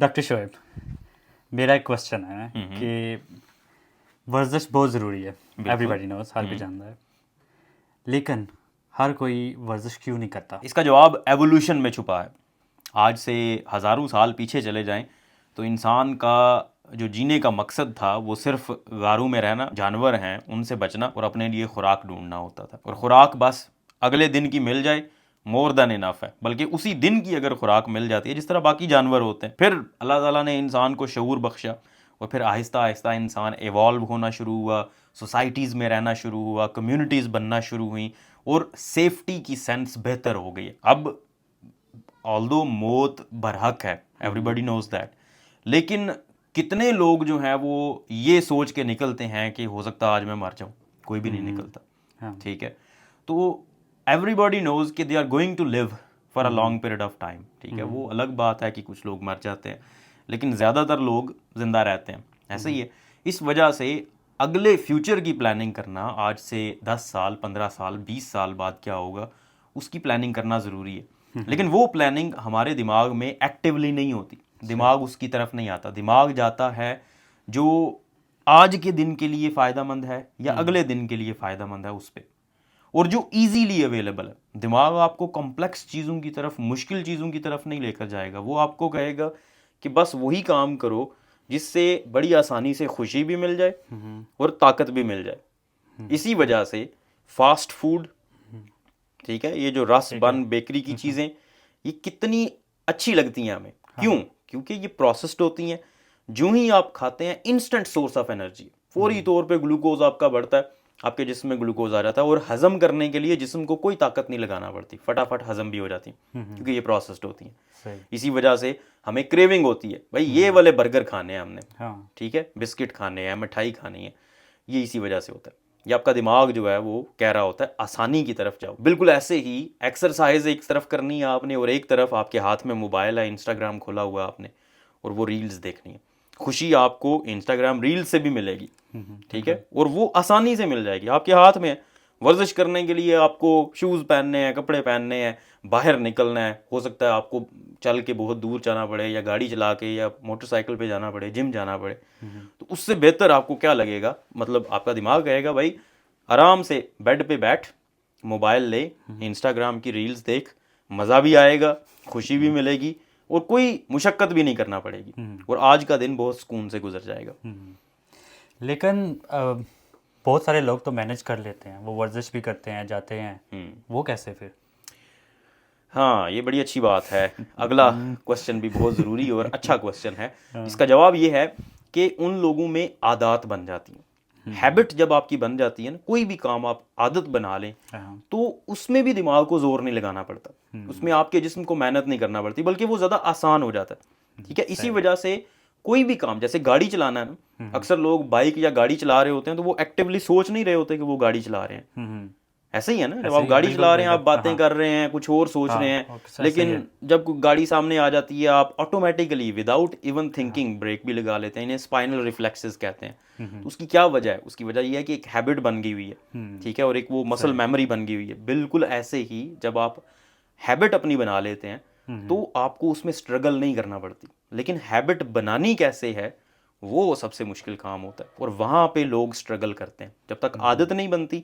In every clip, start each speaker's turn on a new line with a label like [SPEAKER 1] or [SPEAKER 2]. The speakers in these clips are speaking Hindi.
[SPEAKER 1] डॉक्टर शोएब, मेरा एक क्वेश्चन है कि वर्जिश बहुत ज़रूरी है, एवरीबॉडी नोस, हर कोई जानता है, लेकिन हर कोई वर्जिश क्यों नहीं करता?
[SPEAKER 2] इसका जवाब एवोल्यूशन में छुपा है। आज से हज़ारों साल पीछे चले जाएं तो इंसान का जो जीने का मकसद था वो सिर्फ गारों में रहना, जानवर हैं उनसे बचना और अपने लिए खुराक ढूंढना होता था। और खुराक बस अगले दिन की मिल जाए मोर देन इनफ है, बल्कि उसी दिन की अगर खुराक मिल जाती है जिस तरह बाकी जानवर होते हैं। फिर अल्लाह ताला ने इंसान को शऊर बख्शा और फिर आहिस्ता आहिस्ता इंसान एवॉल्व होना शुरू हुआ, सोसाइटीज़ में रहना शुरू हुआ, कम्युनिटीज़ बनना शुरू हुई और सेफ्टी की सेंस बेहतर हो गई। अब ऑल्दो मौत बरहक है, एवरीबॉडी नोज दैट, लेकिन कितने लोग जो हैं वो ये सोच के निकलते हैं कि हो सकता है आज मैं मर जाऊं? कोई भी नहीं निकलता। ठीक है, तो एवरीबॉडी नोज कि they are going to live for a long period of time. ठीक है, वो अलग बात है कि कुछ लोग मर जाते हैं, लेकिन ज़्यादातर लोग जिंदा रहते हैं। ऐसे ही है। इस वजह से अगले फ्यूचर की प्लानिंग करना, आज से 10 साल 15 साल 20 साल बाद क्या होगा उसकी प्लानिंग करना ज़रूरी है। लेकिन वो प्लानिंग हमारे दिमाग में एक्टिवली नहीं होती, दिमाग उसकी तरफ नहीं आता। दिमाग जाता है जो आज के दिन के लिए फ़ायदेमंद है या अगले दिन के लिए फ़ायदेमंद है उस पर, और जो इजीली अवेलेबल है। दिमाग आपको कॉम्प्लेक्स चीज़ों की तरफ, मुश्किल चीज़ों की तरफ नहीं लेकर जाएगा। वो आपको कहेगा कि बस वही काम करो जिससे बड़ी आसानी से खुशी भी मिल जाए और ताकत भी मिल जाए। इसी वजह से फास्ट फूड, ठीक है, ये जो रस बन बेकरी की चीज़ें, ये कितनी अच्छी लगती हैं हमें। क्यों? क्योंकि ये प्रोसेस्ड होती हैं। जो ही आप खाते हैं इंस्टेंट सोर्स ऑफ एनर्जी, फौरी तौर पे ग्लूकोज आपका बढ़ता है, आपके जिस्म में ग्लूकोज आ जाता है और हजम करने के लिए जिस्म को कोई ताकत नहीं लगाना पड़ती, फटाफट हजम भी हो जाती है क्योंकि ये प्रोसेस्ड होती हैं। इसी वजह से हमें क्रेविंग होती है, भाई ये वाले बर्गर खाने हैं हमने, ठीक है, बिस्किट खाने हैं, मिठाई खानी है, ये इसी वजह से होता है। ये आपका दिमाग जो है वो कह रहा होता है आसानी की तरफ जाओ। बिल्कुल ऐसे ही एक्सरसाइज एक तरफ करनी है आपने और एक तरफ आपके हाथ में मोबाइल है, इंस्टाग्राम खोला हुआ है आपने और वो रील्स देखनी है। खुशी आपको इंस्टाग्राम रील से भी मिलेगी, ठीक है, और वो आसानी से मिल जाएगी, आपके हाथ में है। वर्जिश करने के लिए आपको शूज़ पहनने हैं, कपड़े पहनने हैं, बाहर निकलना है, हो सकता है आपको चल के बहुत दूर जाना पड़े या गाड़ी चला के या मोटरसाइकिल पे जाना पड़े, जिम जाना पड़े, तो उससे बेहतर आपको क्या लगेगा? मतलब आपका दिमाग कहेगा भाई आराम से बेड पे बैठ, मोबाइल ले, इंस्टाग्राम की रील्स देख, मज़ा भी आएगा, खुशी भी मिलेगी और कोई मुशक्क़त भी नहीं करना पड़ेगी और आज का दिन बहुत सुकून से गुजर जाएगा।
[SPEAKER 1] लेकिन बहुत सारे लोग तो मैनेज कर लेते हैं, वो वर्जिश भी करते हैं, जाते हैं, वो कैसे फिर?
[SPEAKER 2] हाँ, ये बड़ी अच्छी बात है। अगला क्वेश्चन भी बहुत ज़रूरी और अच्छा क्वेश्चन है। इसका जवाब ये है कि उन लोगों में आदत बन जाती हैं। हैबिट जब आपकी बन जाती है ना, कोई भी काम आप आदत बना लें तो उसमें भी दिमाग को जोर नहीं लगाना पड़ता, उसमें आपके जिस्म को मेहनत नहीं करना पड़ती, बल्कि वो ज़्यादा आसान हो जाता है। ठीक है, इसी वजह से कोई भी काम, जैसे गाड़ी चलाना है ना, अक्सर लोग बाइक या गाड़ी चला रहे होते हैं तो वो एक्टिवली सोच नहीं रहे होते कि वो गाड़ी चला रहे हैं। ऐसे ही है ना, जब आप गाड़ी चला रहे हैं, आप बातें कर रहे हैं, कुछ और सोच रहे हैं, लेकिन जब गाड़ी सामने आ जाती है आप automatically without even thinking brake भी लगा लेते हैं। इन्हें स्पाइनल रिफ्लेक्सेस कहते हैं। तो उसकी क्या वजह है? उसकी वजह यह है कि एक हैबिट बन गई हुई है, ठीक है, और एक वो मसल मेमोरी बन गई हुई है। बिल्कुल ऐसे ही जब आप हैबिट अपनी बना लेते हैं तो आपको उसमें स्ट्रगल नहीं करना पड़ती। लेकिन हैबिट बनानी कैसे है वो सबसे मुश्किल काम होता है और वहाँ पे लोग स्ट्रगल करते हैं। जब तक आदत नहीं बनती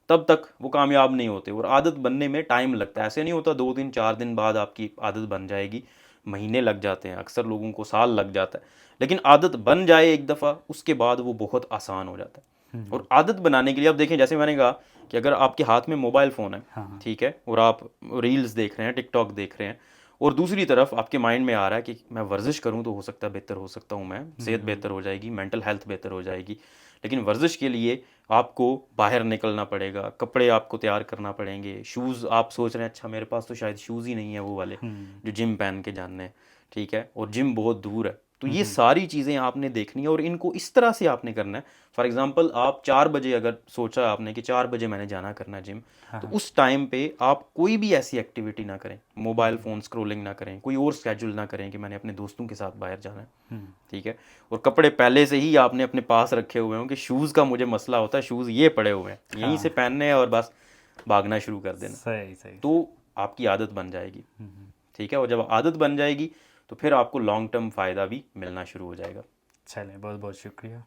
[SPEAKER 2] तब तक वो कामयाब नहीं होते और आदत बनने में टाइम लगता है। ऐसे नहीं होता 2 दिन 4 दिन बाद आपकी आदत बन जाएगी, महीने लग जाते हैं, अक्सर लोगों को साल लग जाता है। लेकिन आदत बन जाए एक दफ़ा, उसके बाद वो बहुत आसान हो जाता है। और आदत बनाने के लिए आप देखें, जैसे मैंने कहा कि अगर आपके हाथ में मोबाइल फ़ोन है, ठीक है, और आप रील्स देख रहे हैं, टिकटॉक देख रहे हैं, और दूसरी तरफ आपके माइंड में आ रहा है कि मैं वर्जिश करूं तो हो सकता है बेहतर हो सकता हूं, मैं सेहत बेहतर हो जाएगी, मेंटल हेल्थ बेहतर हो जाएगी। लेकिन वर्जिश के लिए आपको बाहर निकलना पड़ेगा, कपड़े आपको तैयार करना पड़ेंगे, शूज़ आप सोच रहे हैं अच्छा मेरे पास तो शायद शूज़ ही नहीं है वो वाले जो जिम पहन के जानने हैं, ठीक है, और जिम बहुत दूर है। तो ये सारी चीज़ें आपने देखनी है और इनको इस तरह से आपने करना है। फॉर एग्जांपल आप 4 बजे अगर सोचा आपने कि 4 बजे मैंने जाना करना है जिम, तो उस टाइम पे आप कोई भी ऐसी एक्टिविटी ना करें, मोबाइल फ़ोन स्क्रोलिंग ना करें, कोई और स्केड्यूल ना करें कि मैंने अपने दोस्तों के साथ बाहर जाना है, ठीक है, और कपड़े पहले से ही आपने अपने पास रखे हुए हों कि शूज़ का मुझे मसला होता है, शूज़ ये पड़े हुए हैं, यहीं से पहनने हैं और बस भागना शुरू कर देना।
[SPEAKER 1] सही सही।
[SPEAKER 2] तो आपकी आदत बन जाएगी, ठीक है, और जब आदत बन जाएगी तो फिर आपको लॉन्ग टर्म फ़ायदा भी मिलना शुरू हो जाएगा।
[SPEAKER 1] चलें, बहुत बहुत शुक्रिया।